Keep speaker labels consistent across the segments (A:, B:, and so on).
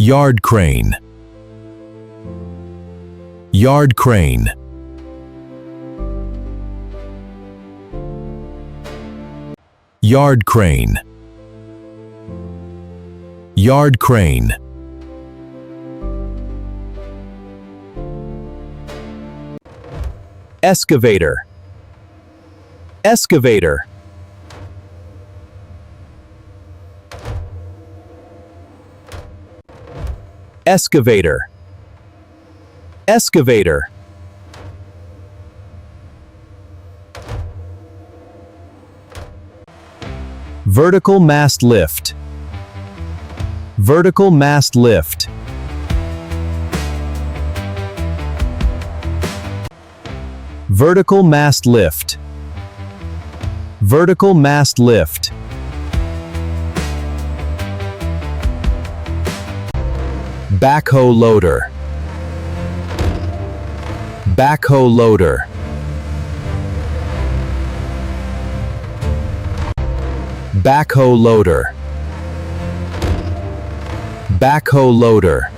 A: Yard crane. Yard crane. Yard crane. Yard crane. Excavator. Excavator. Excavator. Excavator. Vertical mast lift. Vertical mast lift. Vertical mast lift. Vertical mast lift. Backhoe loader. Backhoe loader. Backhoe loader. Backhoe loader.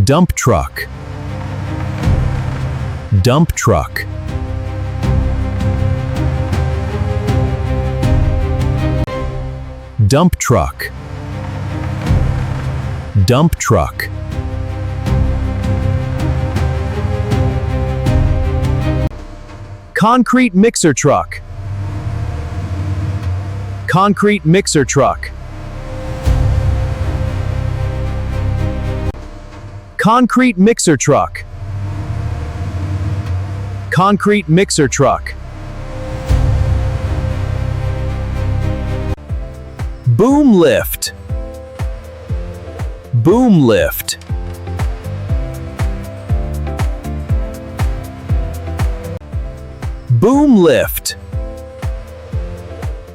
A: Dump truck. Dump truck. Dump truck. Dump truck. Concrete mixer truck. Concrete mixer truck. Concrete mixer truck. Concrete mixer truck. Boom lift. Boom lift. Boom lift.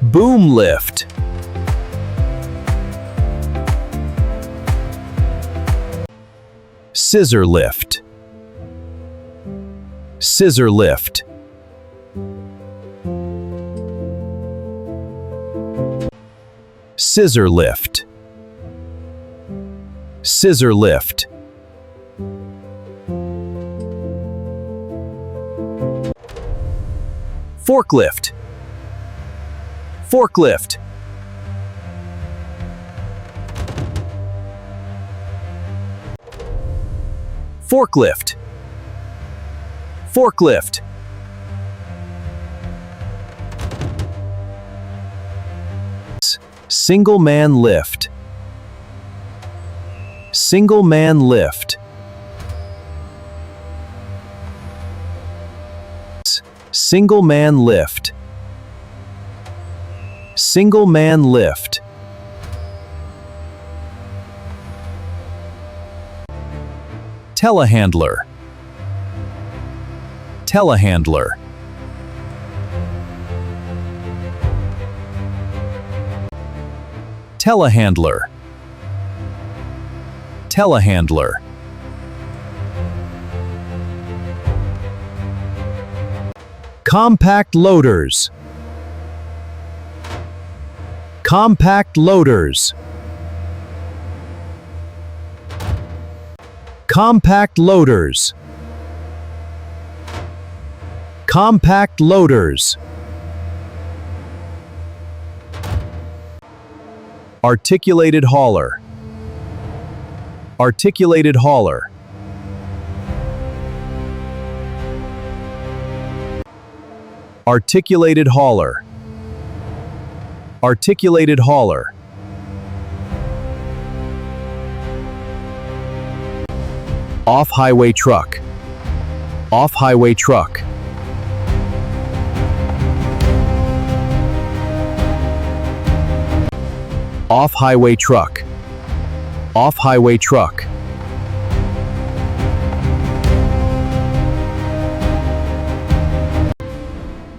A: Boom lift. Scissor lift. Scissor lift. Scissor lift. Scissor lift. Forklift. Forklift. Forklift. Forklift. Single man lift. Single man lift. Single man lift. Single man lift. Telehandler. Telehandler. Telehandler. Telehandler. Compact loaders. Compact loaders. Compact loaders. Compact loaders. Articulated hauler. Articulated hauler. Articulated hauler. Articulated hauler. Off-highway truck. Off-highway truck. Off-highway truck. Off-highway truck.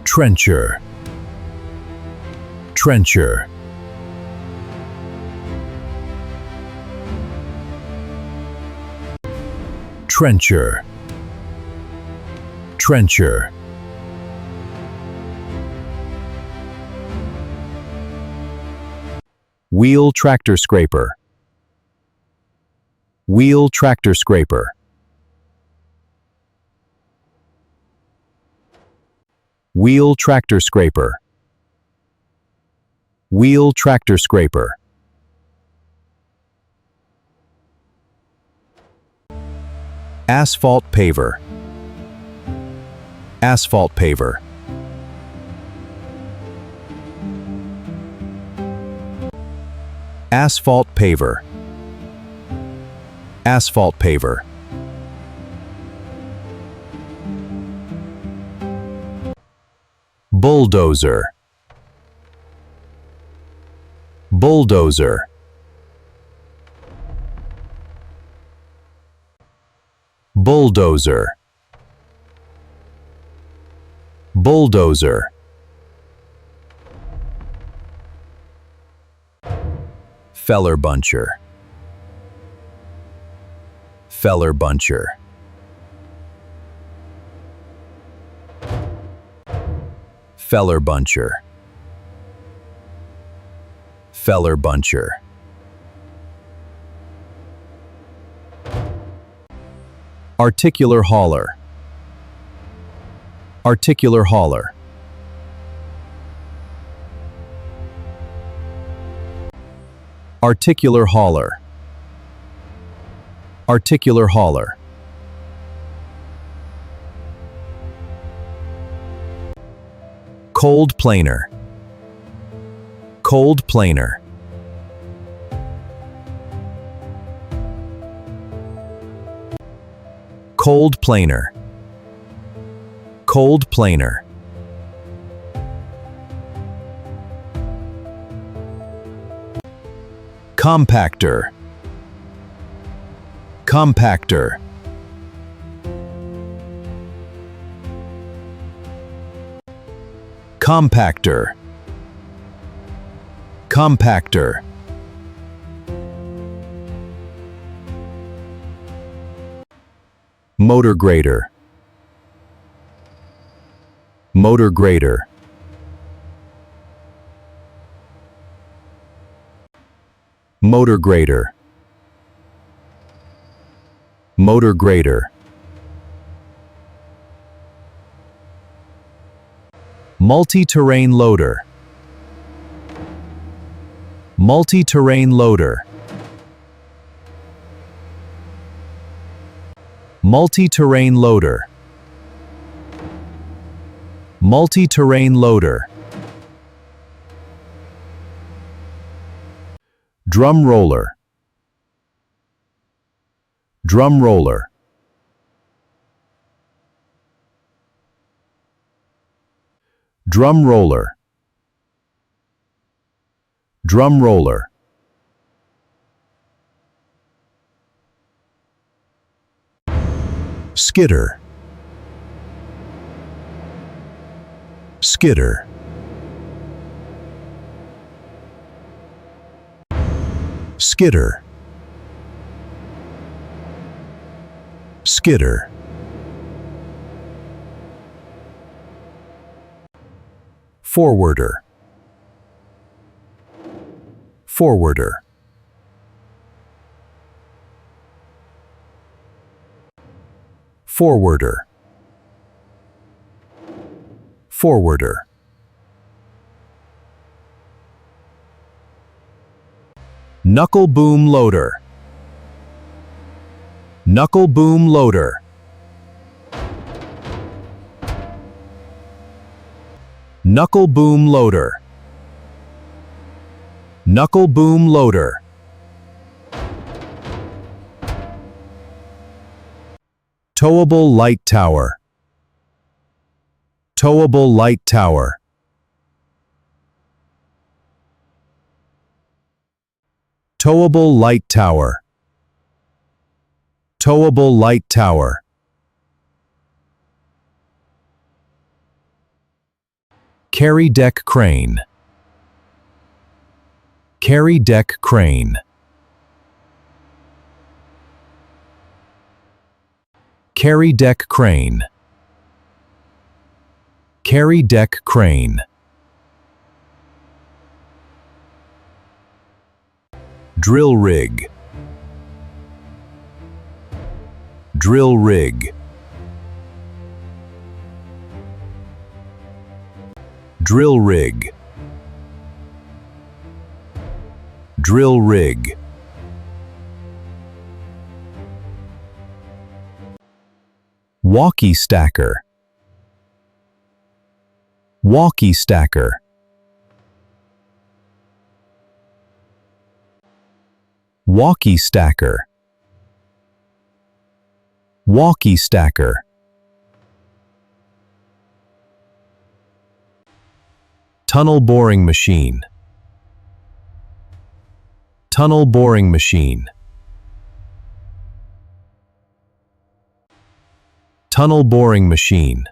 A: Trencher. Trencher. Trencher. Trencher. Wheel tractor scraper. Wheel tractor scraper. Wheel tractor scraper. Wheel tractor scraper. Asphalt paver. Asphalt paver. Asphalt paver. Asphalt paver. Bulldozer. Bulldozer. Bulldozer. Bulldozer. Feller buncher. Feller buncher. Feller buncher. Feller buncher. Articular hauler. Articular hauler. Articular hauler. Articular hauler. Cold planer. Cold planer. Cold planer. Cold planer. Compactor. Compactor. Compactor. Compactor. Motor grader. Motor grader. Motor grader. Motor grader. Multi-terrain loader. Multi-terrain loader. Multi-terrain loader. Multi-terrain loader. Drum roller. Drum roller. Drum roller. Drum roller. Skidder. Skidder. Skidder. Skidder. Forwarder. Forwarder. Forwarder. Forwarder. Knuckle boom loader. Knuckle boom loader. Knuckle boom loader. Knuckle boom loader. Towable light tower. Towable light tower. Towable light tower. Towable light tower. Carry deck crane. Carry deck crane. Carry deck crane. Carry deck crane. drill rig, drill rig, drill rig, drill rig, walkie stacker, walkie stacker, walkie stacker, walkie stacker, tunnel boring machine, tunnel boring machine, tunnel boring machine,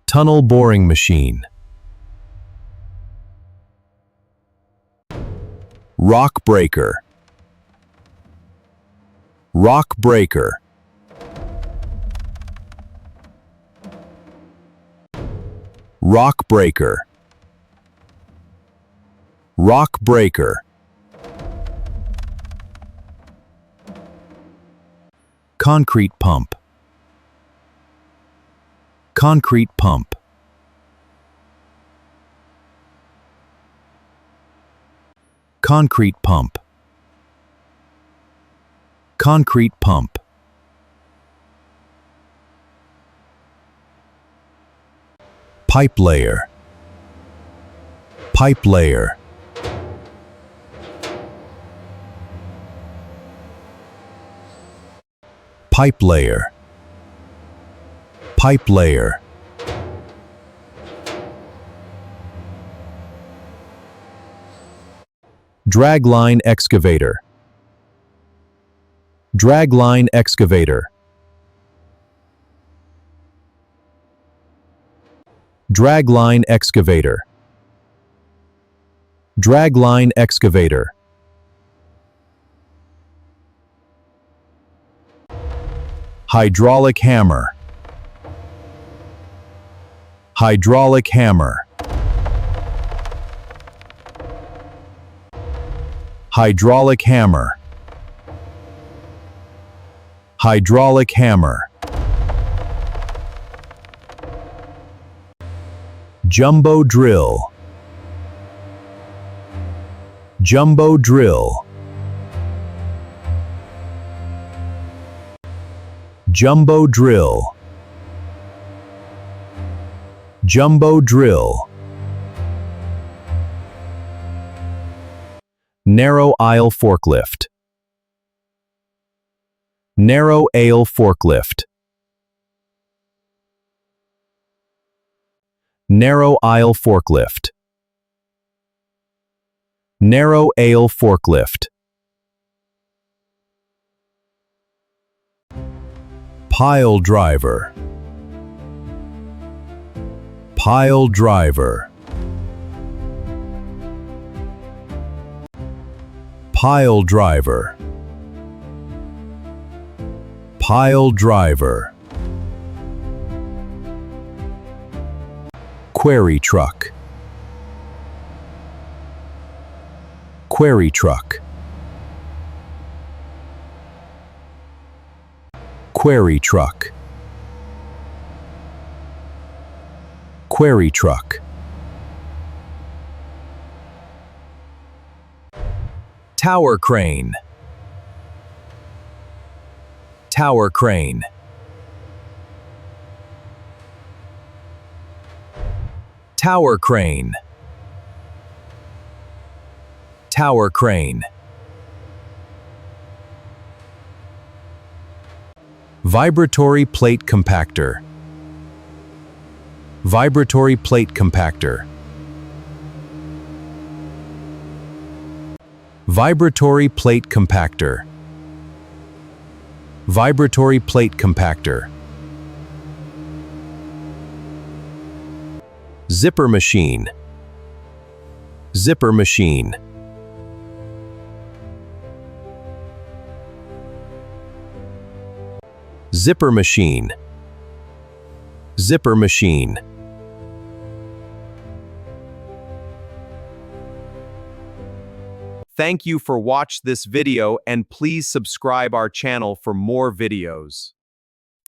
A: tunnel boring machine, rock breaker, rock breaker, rock breaker, rock breaker, concrete pump, concrete pump, concrete pump, concrete pump, pipe layer, pipe layer, pipe layer, pipe layer, dragline excavator, dragline excavator, dragline excavator, dragline excavator, hydraulic hammer, hydraulic hammer, hydraulic hammer, hydraulic hammer, jumbo drill, jumbo drill, jumbo drill, jumbo drill, narrow aisle forklift, narrow aisle forklift, narrow aisle forklift, narrow aisle forklift, pile driver, pile driver, pile driver, pile driver, quarry truck, quarry truck, quarry truck, quarry truck, tower crane, tower crane, tower crane, tower crane, vibratory plate compactor, vibratory plate compactor, vibratory plate compactor, vibratory plate compactor, zipper machine, zipper machine, zipper machine, zipper machine, Thank you for watch this video and please subscribe our channel for more videos.